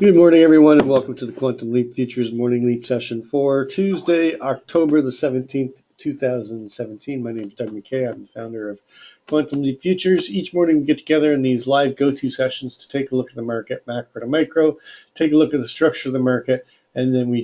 Good morning, everyone, and welcome to the Quantum Leap Futures Morning Leap Session for Tuesday, October the 17th, 2017. My name is Doug McKay. I'm the founder of Quantum Leap Futures. Each morning we get together in these live go-to sessions to take a look at the market, macro to micro, take a look at the structure of the market, and then we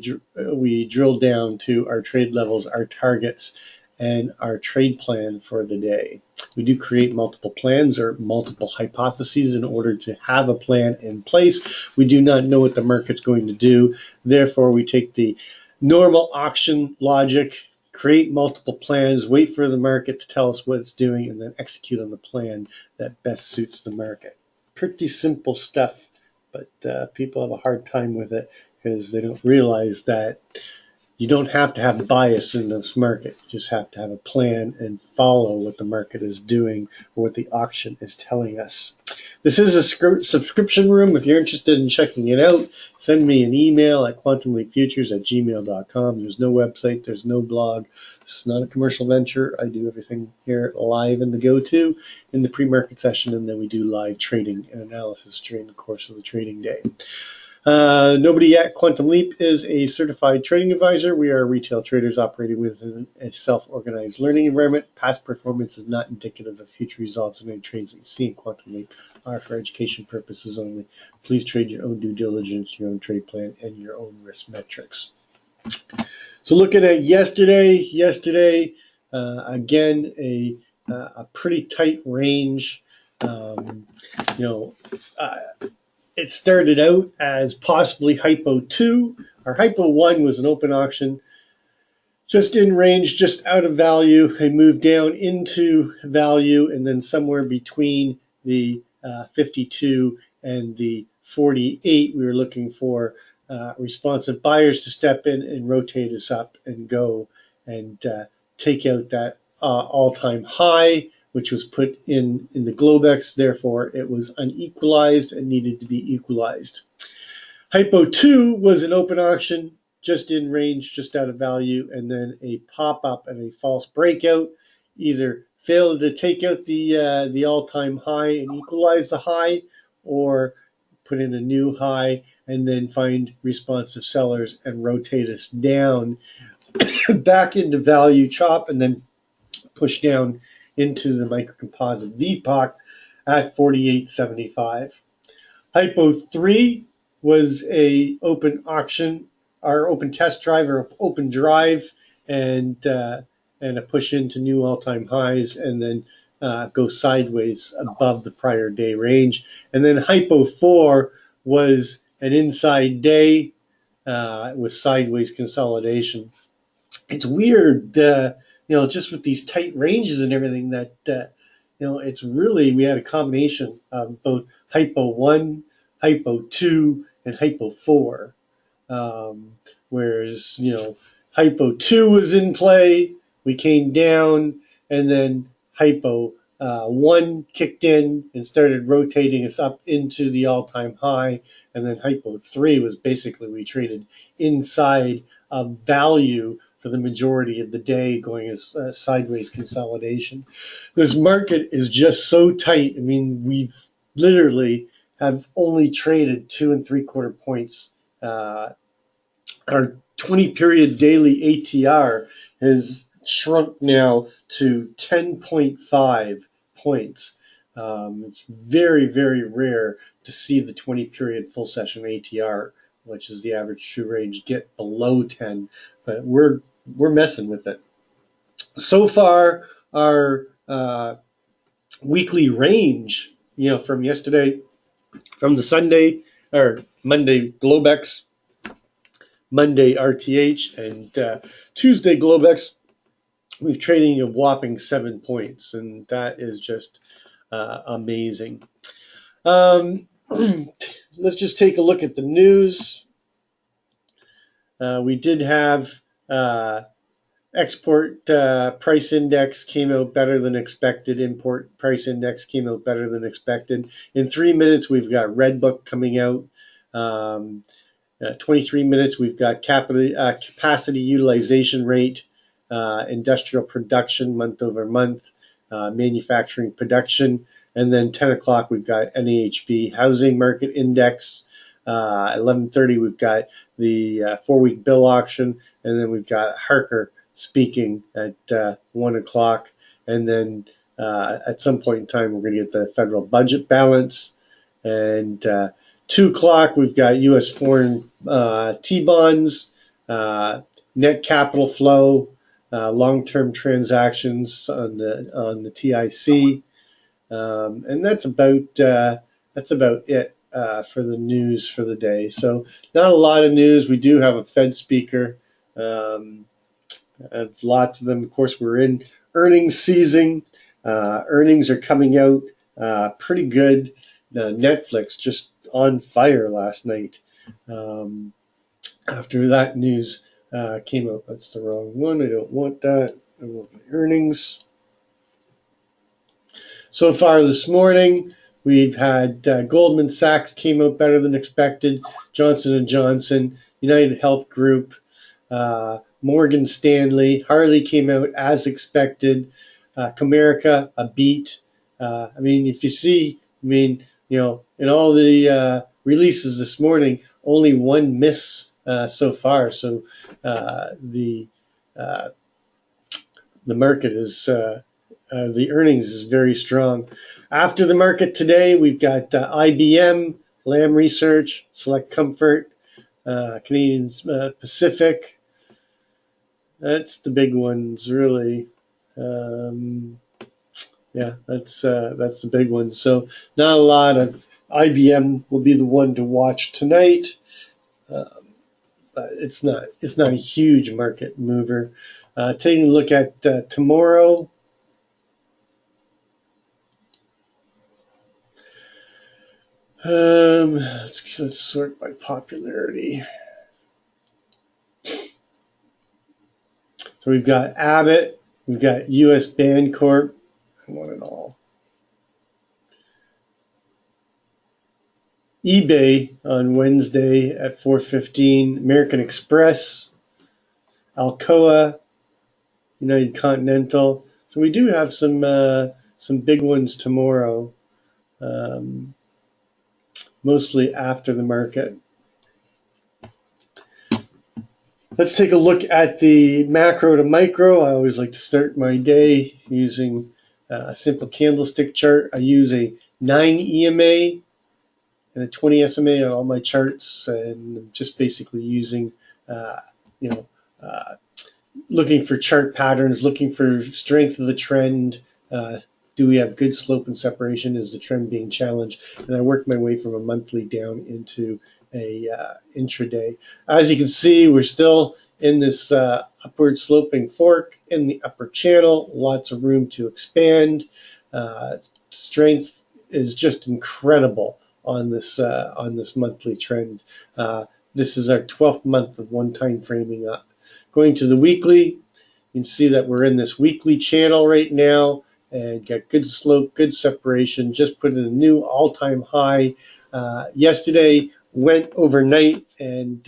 drill down to our trade levels, our targets, and our trade plan for the day. We do create multiple plans or multiple hypotheses in order to have a plan in place. We do not know what the market's going to do. Therefore, we take the normal auction logic, create multiple plans, wait for the market to tell us what it's doing, and then execute on the plan that best suits the market. Pretty simple stuff, but people have a hard time with it because they don't realize that you don't have to have bias in this market. You just have to have a plan and follow what the market is doing or what the auction is telling us. This is a subscription room. If you're interested in checking it out, send me an email at quantumleapfutures@gmail.com. There's no website. There's no blog. This is not a commercial venture. I do everything here live in the go-to in the pre-market session, and then we do live trading and analysis during the course of the trading day. Nobody at Quantum Leap is a certified trading advisor. We are retail traders operating within a self-organized learning environment. Past performance is not indicative of future results, and any trades that you see in Quantum Leap are for education purposes only. Please trade your own due diligence, your own trade plan, and your own risk metrics. So looking at yesterday, again, a pretty tight range. It started out as possibly Hypo 2. Our Hypo 1 was an open auction, just in range, just out of value. It moved down into value, and then somewhere between the 52 and the 48, we were looking for responsive buyers to step in and rotate us up and go and take out that all-time high, which was put in the Globex. Therefore, it was unequalized and needed to be equalized. Hypo 2 was an open auction, just in range, just out of value, and then a pop-up and a false breakout. Either failed to take out the all-time high and equalize the high, or put in a new high and then find responsive sellers and rotate us down back into value, chop, and then push down into the microcomposite VPOC at 48.75. Hypo 3 was a open auction, our open test drive or open drive, and a push into new all-time highs, and then go sideways above the prior day range. And then Hypo 4 was an inside day with sideways consolidation. It's weird, just with these tight ranges and everything that, it's really, we had a combination of both Hypo 1, Hypo 2, and Hypo 4. Whereas, Hypo 2 was in play, we came down, and then Hypo 1 kicked in and started rotating us up into the all-time high, and then Hypo 3 was basically, we traded inside of value for the majority of the day, going as sideways consolidation. This market is just so tight. I mean, we've literally have only traded 2 3/4 points. Our 20-period daily ATR has shrunk now to 10.5 points. It's very, very rare to see the 20-period full session ATR, which is the average true range, get below 10, but we're messing with it. So far, our weekly range, from yesterday, from the Sunday or Monday Globex, Monday RTH, and Tuesday Globex, we've trading a whopping 7 points, and that is just amazing. Let's just take a look at the news. We did have export price index came out better than expected. Import price index came out better than expected. In 3 minutes, we've got Redbook coming out. 23 minutes, we've got capacity utilization rate, industrial production month over month, manufacturing production, and then 10 o'clock, we've got NAHB housing market index, 11:30 we've got the 4-week bill auction, and then we've got Harker speaking at 1 o'clock, and then at some point in time we're going to get the federal budget balance, and 2 o'clock we've got U.S. foreign T-bonds, net capital flow, long-term transactions on the TIC, and that's about it for the news for the day. So not a lot of news. We do have a Fed speaker, lots of them. Of course, we're in earnings season. Earnings are coming out pretty good. Netflix just on fire last night. After that news came out. That's the wrong one. I don't want that. I want my earnings. So far this morning, we've had Goldman Sachs came out better than expected, Johnson & Johnson, United Health Group, Morgan Stanley, Harley came out as expected, Comerica, a beat. I mean, if you see, in all the releases this morning, only one miss so far. So the market is the earnings is very strong. After the market today, we've got IBM, Lam Research, Select Comfort, Canadian Pacific. That's the big ones, really. Yeah, that's the big one. So not a lot of IBM will be the one to watch tonight. But it's not a huge market mover. Taking a look at tomorrow. Let's sort by popularity. So we've got Abbott, we've got U.S. Bancorp. I want it all. eBay on Wednesday at 4:15. American Express, Alcoa, United Continental. So we do have some big ones tomorrow, mostly after the market. Let's take a look at the macro to micro. I always like to start my day using a simple candlestick chart. I use a 9 EMA and a 20 SMA on all my charts, and I'm just basically using, looking for chart patterns, looking for strength of the trend. Do we have good slope and separation? Is the trend being challenged? And I work my way from a monthly down into a intraday. As you can see, we're still in this upward sloping fork in the upper channel. Lots of room to expand. Strength is just incredible on this monthly trend. This is our 12th month of one time framing up. Going to the weekly, you can see that we're in this weekly channel right now and got good slope, good separation, just put in a new all-time high. Yesterday went overnight and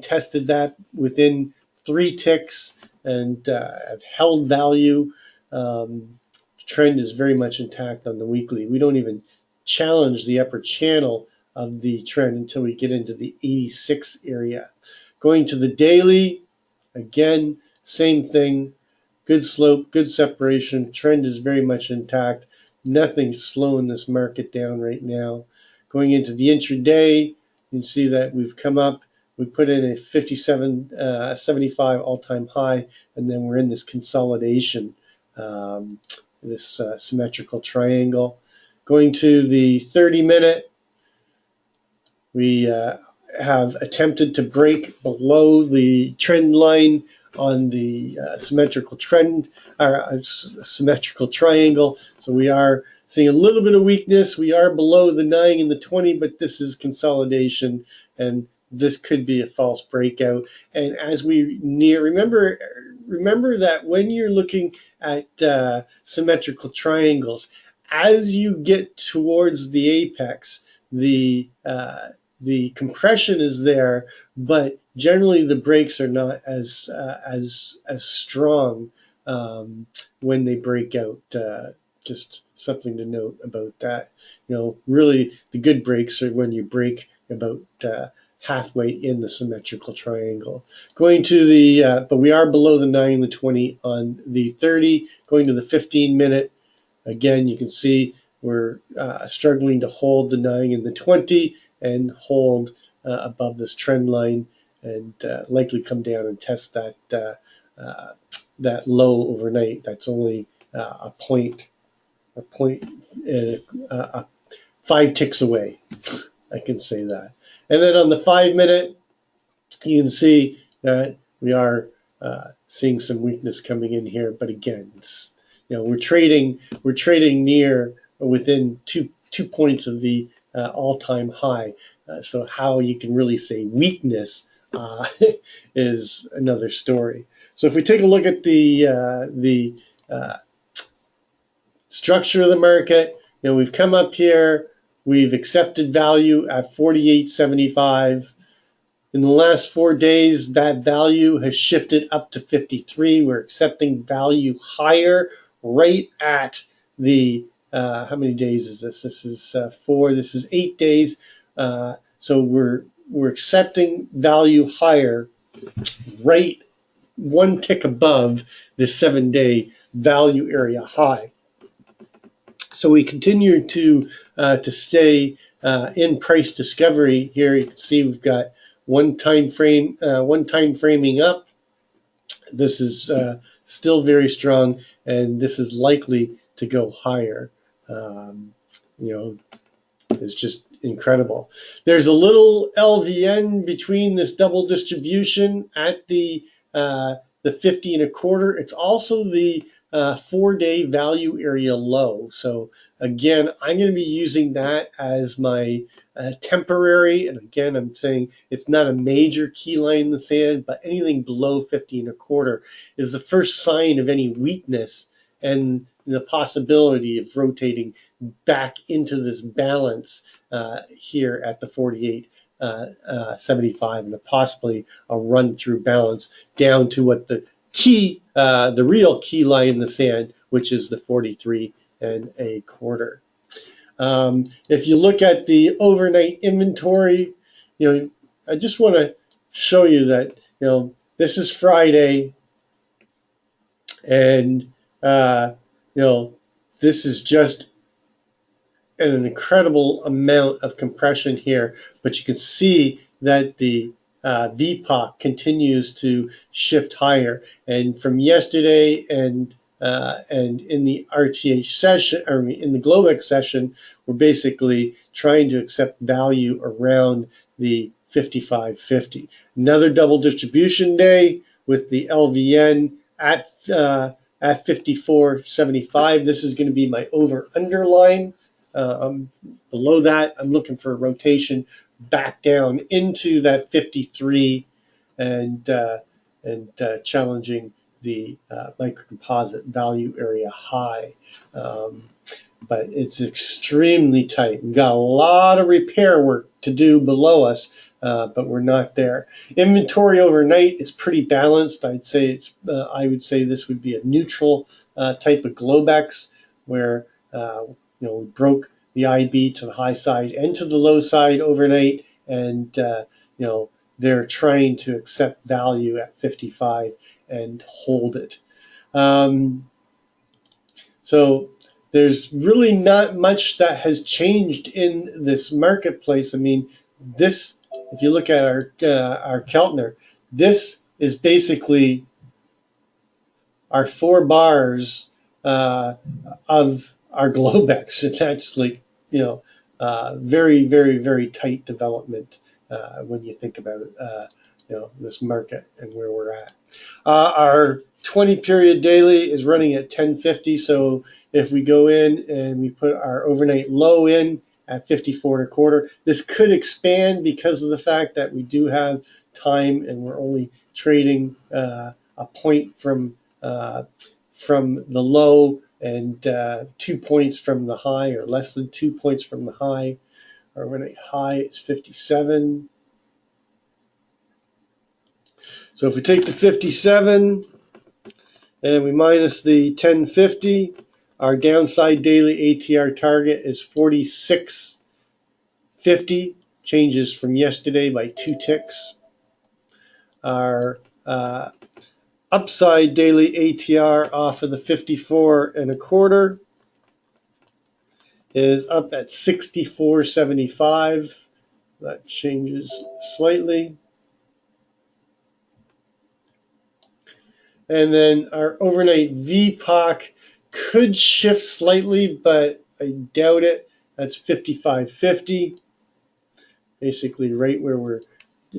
tested that within 3 ticks and have held value. Trend is very much intact on the weekly. We don't even challenge the upper channel of the trend until we get into the 86 area. Going to the daily, again, same thing. Good slope, good separation. Trend is very much intact. Nothing slowing this market down right now. Going into the intraday, you can see that we've come up. We put in a 57.75 all-time high, and then we're in this consolidation, this symmetrical triangle. Going to the 30-minute, we have attempted to break below the trend line on the symmetrical triangle. So we are seeing a little bit of weakness. We are below the 9 and the 20, but this is consolidation, and this could be a false breakout. And as we remember that when you're looking at symmetrical triangles, as you get towards the apex, the compression is there, but generally the breaks are not as strong when they break out. Just something to note about that. Really the good breaks are when you break about halfway in the symmetrical triangle. Going to the, but we are below the 9 and the 20 on the 30. Going to the 15-minute, again, you can see we're struggling to hold the 9 and the 20 and hold above this trend line, and likely come down and test that low overnight. That's only a point, 5 ticks away. I can say that. And then on the 5-minute, you can see that we are seeing some weakness coming in here. But again, we're trading near within two points of the all-time high. So how you can really say weakness is another story. So if we take a look at the structure of the market, we've come up here, we've accepted value at 48.75. In the last 4 days, that value has shifted up to 53. We're accepting value higher right at the, how many days is this? This is 4, this is 8 days. So we're accepting value higher right 1 tick above the 7-day value area high. So we continue to stay in price discovery here. You can see we've got one time framing up. This is still very strong, and this is likely to go higher. It's just incredible. There's a little LVN between this double distribution at the 50 and a quarter. It's also the 4-day value area low. So again, I'm going to be using that as my temporary. And again, I'm saying it's not a major key line in the sand, but anything below 50 and a quarter is the first sign of any weakness and the possibility of rotating back into this balance here at the 48.75 and possibly a run through balance down to what the real key line in the sand, which is the 43 and a quarter. If you look at the overnight inventory, I just want to show you that this is Friday, and this is just an incredible amount of compression here, but you can see that the VPOC continues to shift higher. And from yesterday and in the RTH session, or in the Globex session, we're basically trying to accept value around the 55.50. Another double distribution day with the LVN at 54.75. This is going to be my over-under line. Below that, I'm looking for a rotation back down into that 53 and challenging the microcomposite value area high. But it's extremely tight. We've got a lot of repair work to do below us, but we're not there. Inventory overnight is pretty balanced. I would say this would be a neutral type of Globex, where we broke the IB to the high side and to the low side overnight, and they're trying to accept value at 55 and hold it. So there's really not much that has changed in this marketplace. I mean, this, if you look at our Keltner, this is basically our 4 bars of our Globex. And that's like, very, very, very tight development when you think about this market and where we're at. Our 20-period daily is running at 1050. So if we go in and we put our overnight low in at 54 and a quarter, this could expand because of the fact that we do have time and we're only trading a point from the low and 2 points from the high, or less than 2 points from the high. Our overnight high is 57. So if we take the 57 and we minus the 1050, our downside daily ATR target is 46.50, changes from yesterday by 2 ticks. Our upside daily ATR off of the 54.25 is up at 64.75. That changes slightly. And then our overnight VPOC could shift slightly, but I doubt it. That's 55.50. Basically right where we're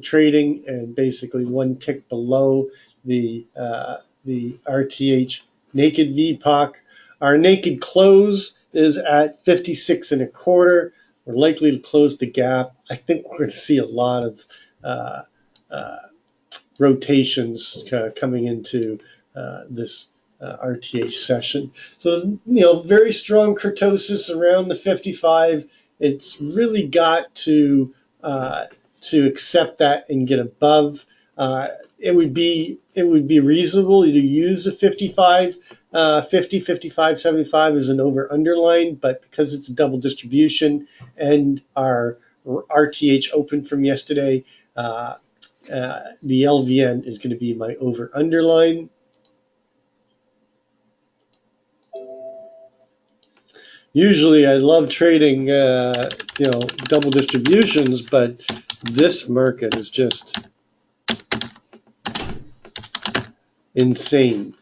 trading, and basically 1 tick below the RTH naked VPOC. Our naked close is at 56.25. We're likely to close the gap. I think we're going to see a lot of rotations coming into this RTH session. So, very strong kurtosis around the 55. It's really got to accept that and get above. It would be reasonable to use a 55, 50, 55, 75 as an over underline, but because it's a double distribution and our RTH open from yesterday, the LVN is going to be my over underline. Usually I love trading double distributions, but this market is just insane.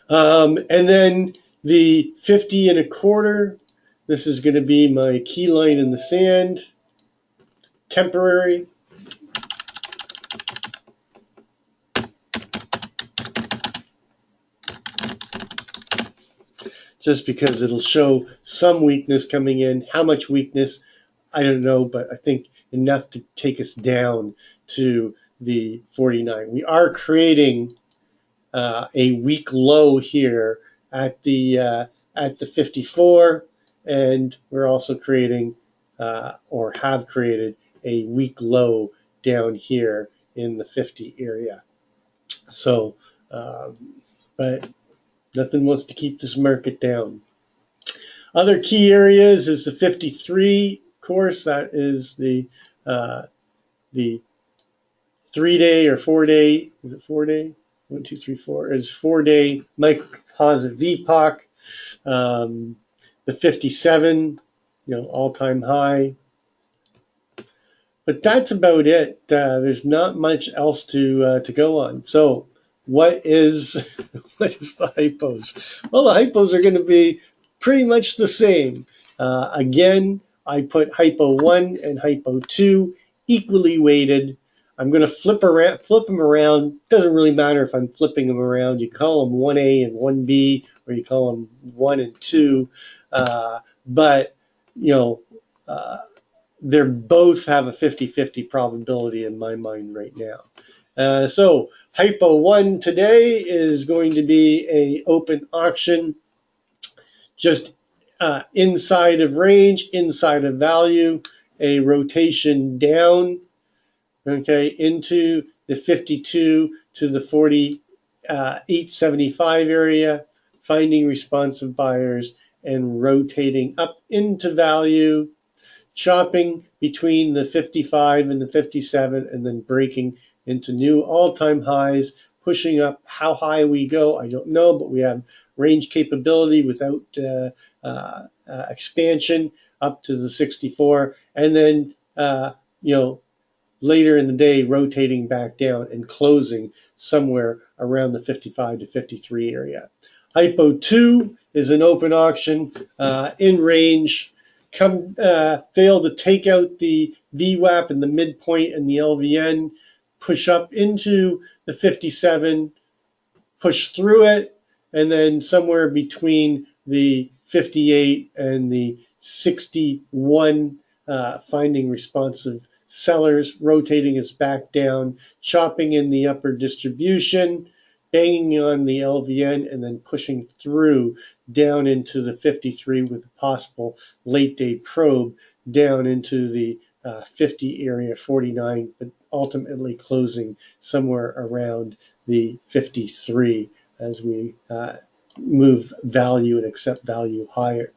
And then the 50.25, this is going to be my key line in the sand, temporary. Just because it'll show some weakness coming in. How much weakness, I don't know, but I think enough to take us down to the 49. We are creating a weak low here at the 54, and we're also creating or have created a weak low down here in the 50 area. So, but nothing wants to keep this market down. Other key areas is the 53 course. That is the 3-day or 4-day. Is it 4-day? 1, 2, 3, 4. It's 4-day microcomposite VPOC. The 57, all-time high. But that's about it. There's not much else to go on. So, what is the hypos? Well, the hypos are going to be pretty much the same. Again, I put hypo 1 and hypo 2 equally weighted. I'm going to flip them around. Doesn't really matter if I'm flipping them around. You call them 1A and 1B, or you call them 1 and 2. But they both have a 50-50 probability in my mind right now. So hypo 1 today is going to be a open auction, just inside of range, inside of value, a rotation down, okay, into the 52 to the 48.75 area, finding responsive buyers and rotating up into value, chopping between the 55 and the 57, and then breaking into new all-time highs, pushing up. How high we go, I don't know, but we have range capability without expansion up to the 64, and then later in the day rotating back down and closing somewhere around the 55 to 53 area. Hypo 2 is an open auction in range. Fail to take out the VWAP and the midpoint and the LVN, push up into the 57, push through it, and then somewhere between the 58 and the 61, finding responsive sellers, rotating us back down, chopping in the upper distribution, banging on the LVN, and then pushing through down into the 53 with a possible late day probe down into the 50 area, 49, but ultimately closing somewhere around the 53 as we move value and accept value higher.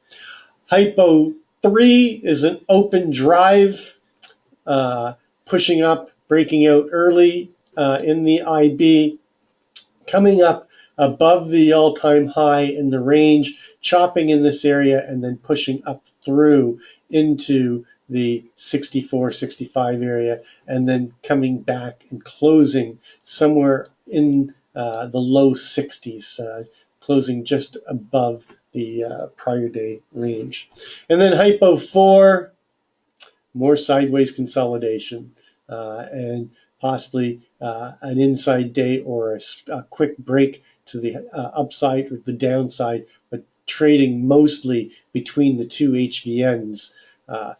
Hypo 3 is an open drive pushing up, breaking out early in the IB, coming up above the all-time high in the range, chopping in this area, and then pushing up through into the 64, 65 area, and then coming back and closing somewhere in the low 60s, closing just above the prior day range. And then hypo 4, more sideways consolidation, and possibly an inside day or a quick break to the upside or the downside, but trading mostly between the two HVNs,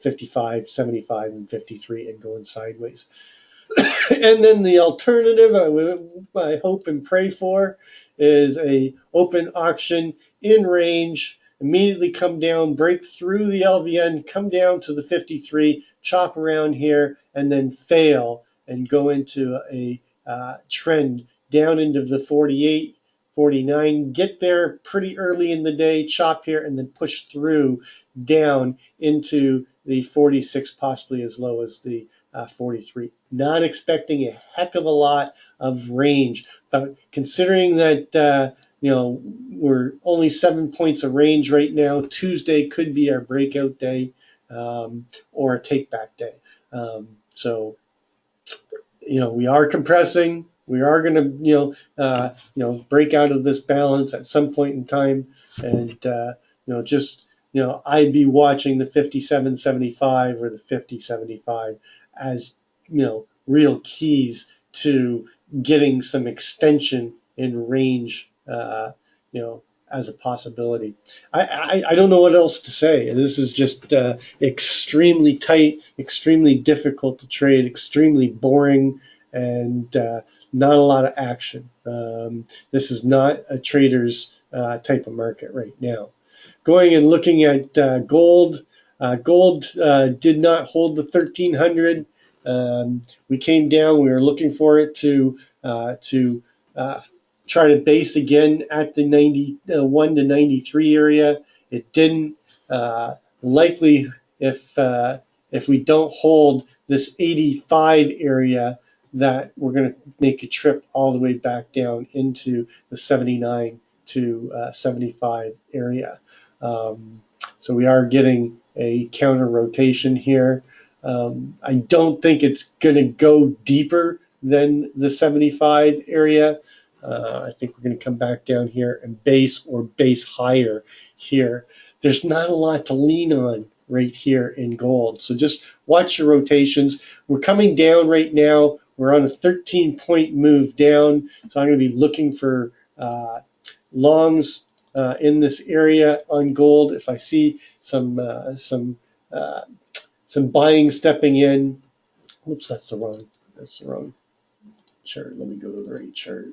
55, 75, and 53, and going sideways. And then the alternative I hope and pray for is a open auction in range, immediately come down, break through the LVN, come down to the 53, chop around here, and then fail and go into a trend down into the 48, 49, get there pretty early in the day, chop here, and then push through down into the 46, possibly as low as the 43. Not expecting a heck of a lot of range, but considering that we're only 7 points of range right now, Tuesday could be our breakout day or a take back day. So we are compressing. We are going to break out of this balance at some point in time, and I'd be watching the 57.75 or the 50.75 as real keys to getting some extension in range, as a possibility. I don't know what else to say. This is just extremely tight, extremely difficult to trade, extremely boring, and not a lot of action. This is not a trader's type of market right now. Going and looking at gold. Gold did not hold the 1300. We came down. We were looking for it to try to base again at the 91 to 93 area. It didn't. Likely, if we don't hold this 85 area, that we're going to make a trip all the way back down into the 79 to 75 area. So we are getting a counter rotation here. I don't think it's going to go deeper than the 75 area. I think we're going to come back down here and base or base higher here. There's not a lot to lean on right here in gold. So just watch your rotations. We're coming down right now. We're on a 13-point move down. So I'm going to be looking for longs in this area on gold. If I see some buying stepping in. Oops, that's the wrong chart. Let me go to the right chart.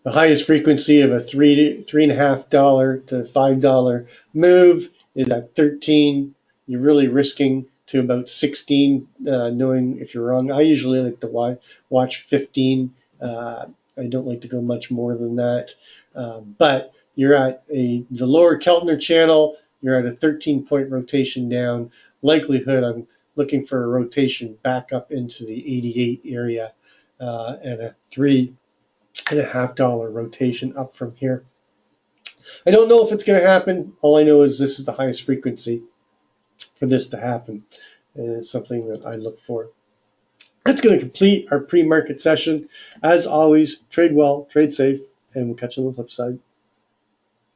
The highest frequency of a $3.50 to $5 move is at 13. You're really risking to about 16, knowing if you're wrong. I usually like to watch 15. I don't like to go much more than that. But you're at the lower Keltner channel. You're at a 13-point rotation down. Likelihood, I'm looking for a rotation back up into the 88 area and a $3.50 rotation up from here. I don't know if it's going to happen. All I know is this is the highest frequency for this to happen. And it's something that I look for. That's going to complete our pre-market session. As always, trade well, trade safe, and we'll catch you on the flip side.